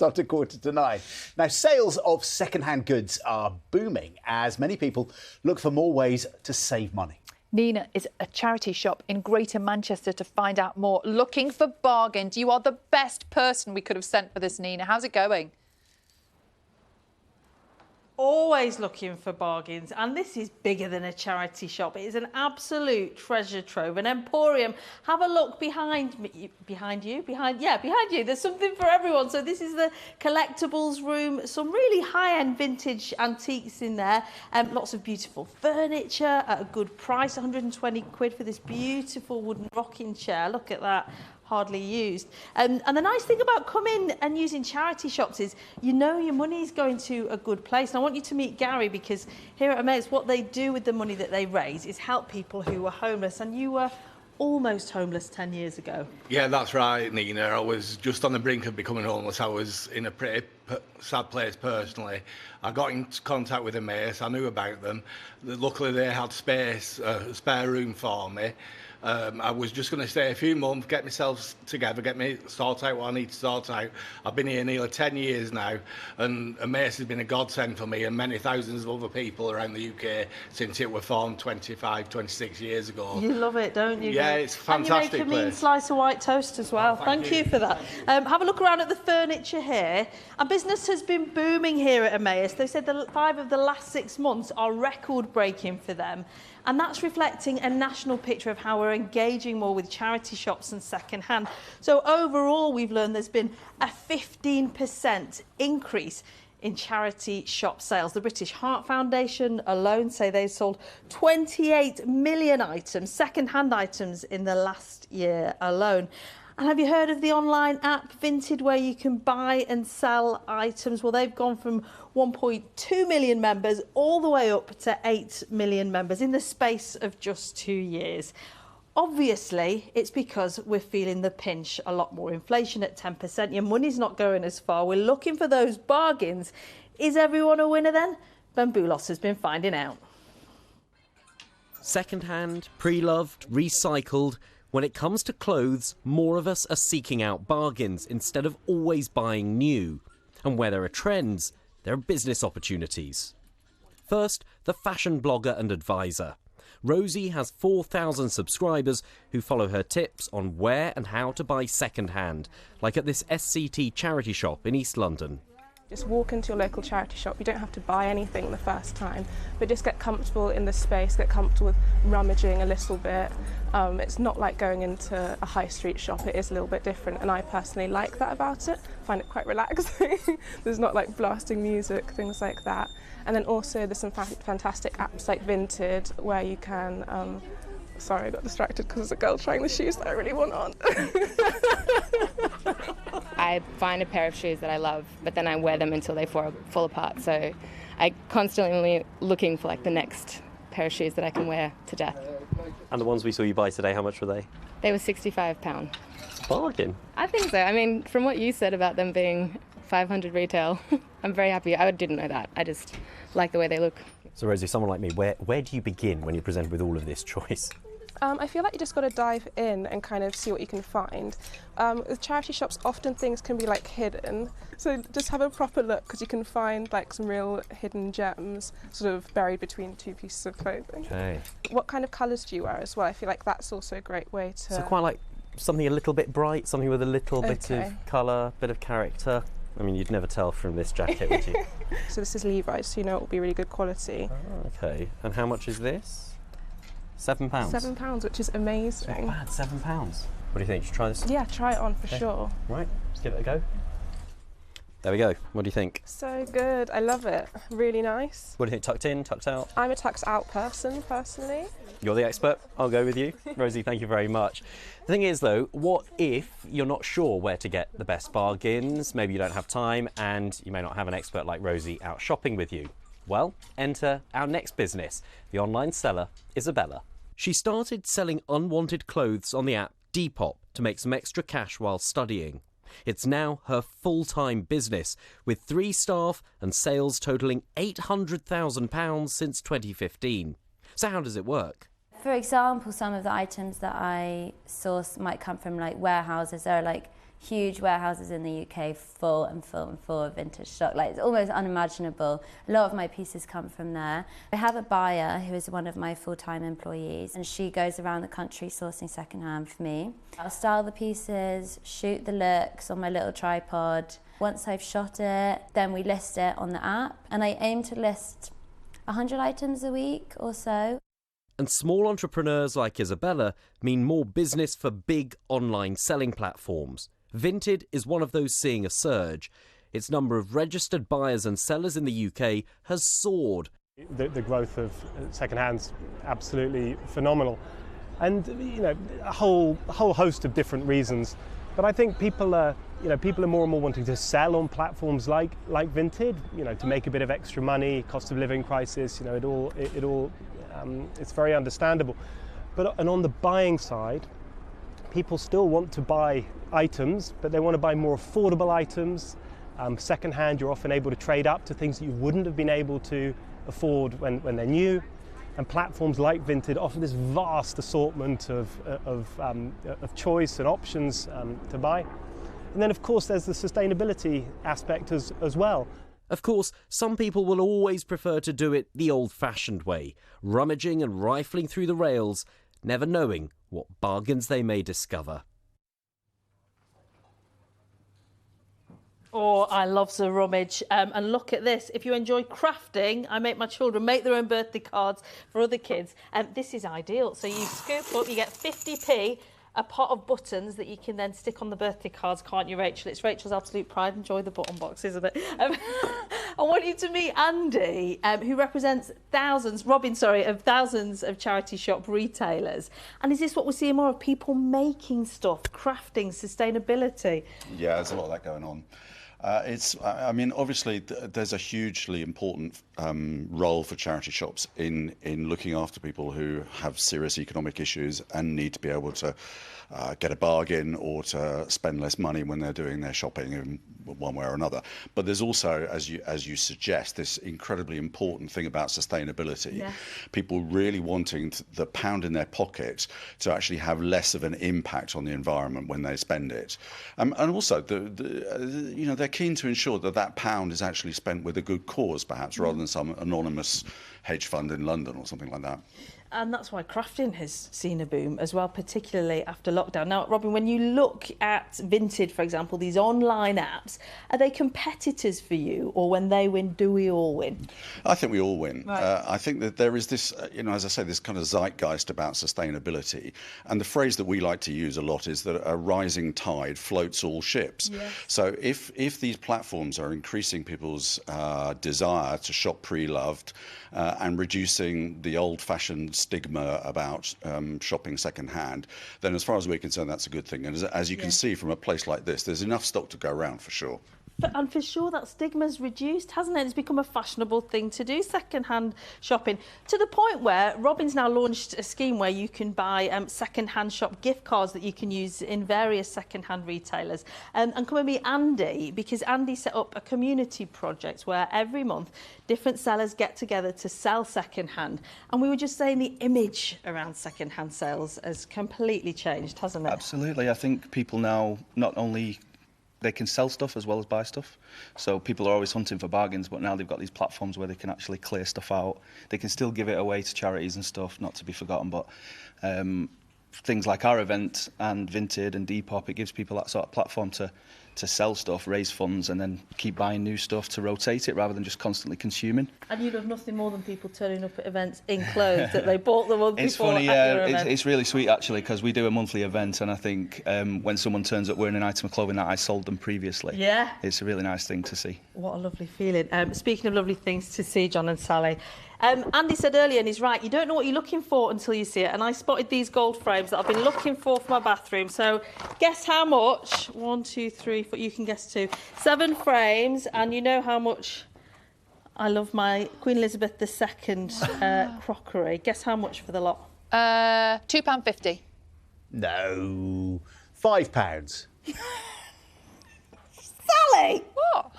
Dr. 8:45. Now, sales of second-hand goods are booming as many people look for more ways to save money. Nina is at a charity shop in Greater Manchester to find out more. Looking for bargains. You are the best person we could have sent for this, Nina. How's it going? Always looking for bargains, and this is bigger than a charity shop. It is an absolute treasure trove, an emporium. Have a look behind you. There's something for everyone. So this is the collectibles room. Some really high-end vintage antiques in there. Lots of beautiful furniture at a good price. 120 quid for this beautiful wooden rocking chair. Look at that. Hardly used. And the nice thing about coming and using charity shops is you know your money is going to a good place. And I want you to meet Gary, because here at Emmaus, what they do with the money that they raise is help people who were homeless. And you were almost homeless 10 years ago. Yeah, that's right, Nina. I was just on the brink of becoming homeless. I was in a pretty sad place personally. I got in contact with Emmaus. I knew about them. Luckily, they had space, a spare room for me. I was just going to stay a few months, get myself together, sort out what I need to sort out. I've been here nearly 10 years now, and Emmaus has been a godsend for me and many thousands of other people around the UK since it was formed 25, 26 years ago. You love it, don't you? Yeah, it's a fantastic place. And you make a mean slice of white toast as well. Oh, thank you for that. Have a look around at the furniture here. And business has been booming here at Emmaus. They said that 5 of the last 6 months are record-breaking for them. And that's reflecting a national picture of how we're engaging more with charity shops and second-hand. So overall, we've learned there's been a 15% increase in charity shop sales. The British Heart Foundation alone say they've sold 28 million items, second-hand items, in the last year alone. And have you heard of the online app Vinted, where you can buy and sell items? Well, they've gone from 1.2 million members all the way up to 8 million members in the space of just 2 years. Obviously, it's because we're feeling the pinch, a lot more inflation at 10%. Your money's not going as far. We're looking for those bargains. Is everyone a winner then? Ben Boulos has been finding out. Second-hand, pre-loved, recycled. When it comes to clothes, more of us are seeking out bargains instead of always buying new. And where there are trends, there are business opportunities. First, the fashion blogger and advisor. Rosie has 4,000 subscribers who follow her tips on where and how to buy second-hand, like at this SCT charity shop in East London. Just walk into your local charity shop. You don't have to buy anything the first time, but just get comfortable in the space, get comfortable with rummaging a little bit. It's not like going into a high street shop. It is a little bit different, and I personally like that about it. I find it quite relaxing. There's not like blasting music, things like that. And then also there's some fantastic apps like Vinted, where you can... Sorry, I got distracted because there's a girl trying the shoes that I really want on. I find a pair of shoes that I love, but then I wear them until they fall apart. So I constantly looking for like the next pair of shoes that I can wear to death. And the ones we saw you buy today, how much were they? They were £65. Bargain. I think so. I mean, from what you said about them being 500 retail, I'm very happy. I didn't know that. I just like the way they look. So Rosie, someone like me, where do you begin when you're presented with all of this choice? I feel like you just got to dive in and kind of see what you can find. With charity shops, often things can be like hidden, so just have a proper look, because you can find like some real hidden gems sort of buried between 2 pieces of clothing. Okay. What kind of colours do you wear as well? I feel like that's also a great way to... So quite like something a little bit bright, something with a little bit of colour, bit of character. I mean, you'd never tell from this jacket, would you? So this is Levi's, so you know it will be really good quality. Oh, okay. And how much is this? £7? £7, which is amazing. It's not bad, £7. What do you think? Should you try this? Yeah, try it on for sure. Right, let's give it a go. There we go. What do you think? So good. I love it. Really nice. What do you think? Tucked in, tucked out? I'm a tucked out person, personally. You're the expert. I'll go with you. Rosie, thank you very much. The thing is, though, what if you're not sure where to get the best bargains? Maybe you don't have time and you may not have an expert like Rosie out shopping with you. Well, enter our next business, the online seller, Isabella. She started selling unwanted clothes on the app Depop to make some extra cash while studying. It's now her full-time business, with 3 staff and sales totalling £800,000 since 2015. So how does it work? For example, some of the items that I source might come from like warehouses or like huge warehouses in the UK full and full and full of vintage stock. Like, it's almost unimaginable. A lot of my pieces come from there. I have a buyer who is one of my full-time employees, and she goes around the country sourcing secondhand for me. I'll style the pieces, shoot the looks on my little tripod. Once I've shot it, then we list it on the app, and I aim to list 100 items a week or so. And small entrepreneurs like Isabella mean more business for big online selling platforms. Vinted is one of those seeing a surge. Its number of registered buyers and sellers in the UK has soared. The growth of secondhand's absolutely phenomenal, and a whole host of different reasons. But I think people are more and more wanting to sell on platforms like Vinted, to make a bit of extra money, cost of living crisis, it's very understandable. And on the buying side, people still want to buy items, but they want to buy more affordable items. Secondhand, you're often able to trade up to things that you wouldn't have been able to afford when they're new. And platforms like Vinted offer this vast assortment of choice and options to buy. And then, of course, there's the sustainability aspect as well. Of course, some people will always prefer to do it the old-fashioned way, rummaging and rifling through the rails, never knowing what bargains they may discover. Oh, I love the rummage. And look at this. If you enjoy crafting, I make my children make their own birthday cards for other kids. And this is ideal. So you scoop up, you get 50p, a pot of buttons that you can then stick on the birthday cards, can't you, Rachel? It's Rachel's absolute pride. Enjoy the button box, isn't it? I want you to meet Andy, who represents thousands of charity shop retailers. And is this what we're seeing more of? People making stuff, crafting, sustainability? Yeah, there's a lot of that going on. Obviously, there's a hugely important role for charity shops in looking after people who have serious economic issues and need to be able to get a bargain or to spend less money when they're doing their shopping in one way or another. But there's also, as you suggest, this incredibly important thing about sustainability. Yeah. People really wanting the pound in their pocket to actually have less of an impact on the environment when they spend it, and also they're keen to ensure that pound is actually spent with a good cause, perhaps, rather than some anonymous hedge fund in London or something like that. And that's why crafting has seen a boom as well, particularly after lockdown. Now, Robin, when you look at Vinted, for example, these online apps, are they competitors for you? Or when they win, do we all win? I think we all win. Right. I think that there is this, as I say, this kind of zeitgeist about sustainability. And the phrase that we like to use a lot is that a rising tide floats all ships. Yes. So if these platforms are increasing people's desire to shop pre-loved and reducing the old-fashioned stigma about shopping second-hand, then as far as we're concerned, that's a good thing. And as you can see from a place like this, there's enough stock to go around for sure. And for sure, that stigma's reduced, hasn't it? It's become a fashionable thing to do second-hand shopping, to the point where Robin's now launched a scheme where you can buy second-hand shop gift cards that you can use in various second-hand retailers. And come and meet Andy, because Andy set up a community project where every month different sellers get together to sell second-hand. And we were just saying the image around second-hand sales has completely changed, hasn't it? Absolutely. I think people now not only they can sell stuff as well as buy stuff. So people are always hunting for bargains, but now they've got these platforms where they can actually clear stuff out. They can still give it away to charities and stuff, not to be forgotten, but things like our event and Vinted and Depop, it gives people that sort of platform to sell stuff, raise funds, and then keep buying new stuff to rotate it rather than just constantly consuming. And you love nothing more than people turning up at events in clothes that they bought the month it's before. Funny, it's really sweet actually, because we do a monthly event, and I think when someone turns up wearing an item of clothing that I sold them previously, yeah, it's a really nice thing to see. What a lovely feeling. Speaking of lovely things to see, John and Sally, Andy said earlier, and he's right, you don't know what you're looking for until you see it. And I spotted these gold frames that I've been looking for my bathroom. So guess how much? 1, 2, 3, 4, you can guess 2. 7 frames, and you know how much I love my Queen Elizabeth II crockery. Guess how much for the lot? £2.50. No, £5. Sally! What?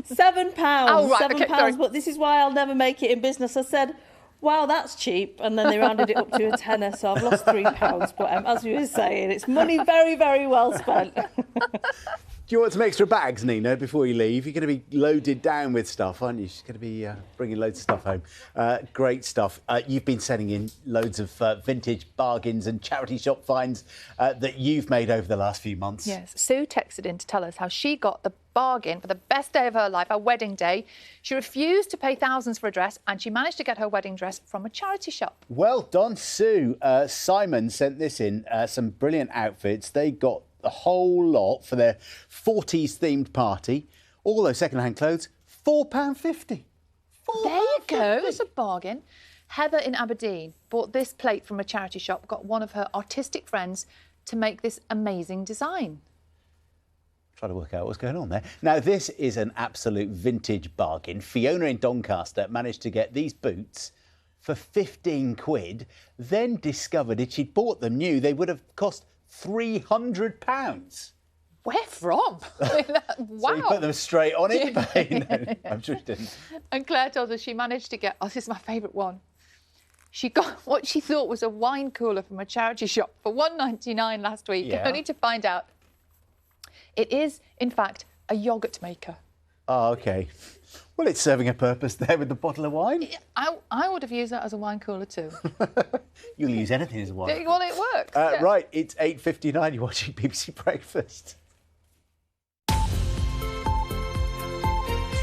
£7. Oh, right, £7, okay, sorry. but this is why I'll never make it in business. I said, wow, that's cheap. And then they rounded it up to a tenner, so I've lost £3. But as we were saying, it's money very, very well spent. Do you want some extra bags, Nina, before you leave? You're going to be loaded down with stuff, aren't you? She's going to be bringing loads of stuff home. Great stuff. You've been sending in loads of vintage bargains and charity shop finds that you've made over the last few months. Yes. Sue texted in to tell us how she got the bargain for the best day of her life, her wedding day. She refused to pay thousands for a dress, and she managed to get her wedding dress from a charity shop. Well done, Sue. Simon sent this in, some brilliant outfits. They got the whole lot for their 40s themed party. All those second-hand clothes, £4.50. There you go, it's a bargain. Heather in Aberdeen bought this plate from a charity shop, got one of her artistic friends to make this amazing design. Trying to work out what's going on there. Now, this is an absolute vintage bargain. Fiona in Doncaster managed to get these boots for 15 quid, then discovered if she'd bought them new, they would have cost £300. Where from? Wow. So you put them straight on eBay? No, I'm sure she didn't. And Claire told us she managed to get, oh, this is my favourite one. She got what she thought was a wine cooler from a charity shop for £1.99 last week, only to find out it is, in fact, a yoghurt maker. Oh, OK. Well, it's serving a purpose there with the bottle of wine. I would have used that as a wine cooler too. You'll use anything as a wine cooler. Well, it works. Right, it's 8:59. You're watching BBC Breakfast.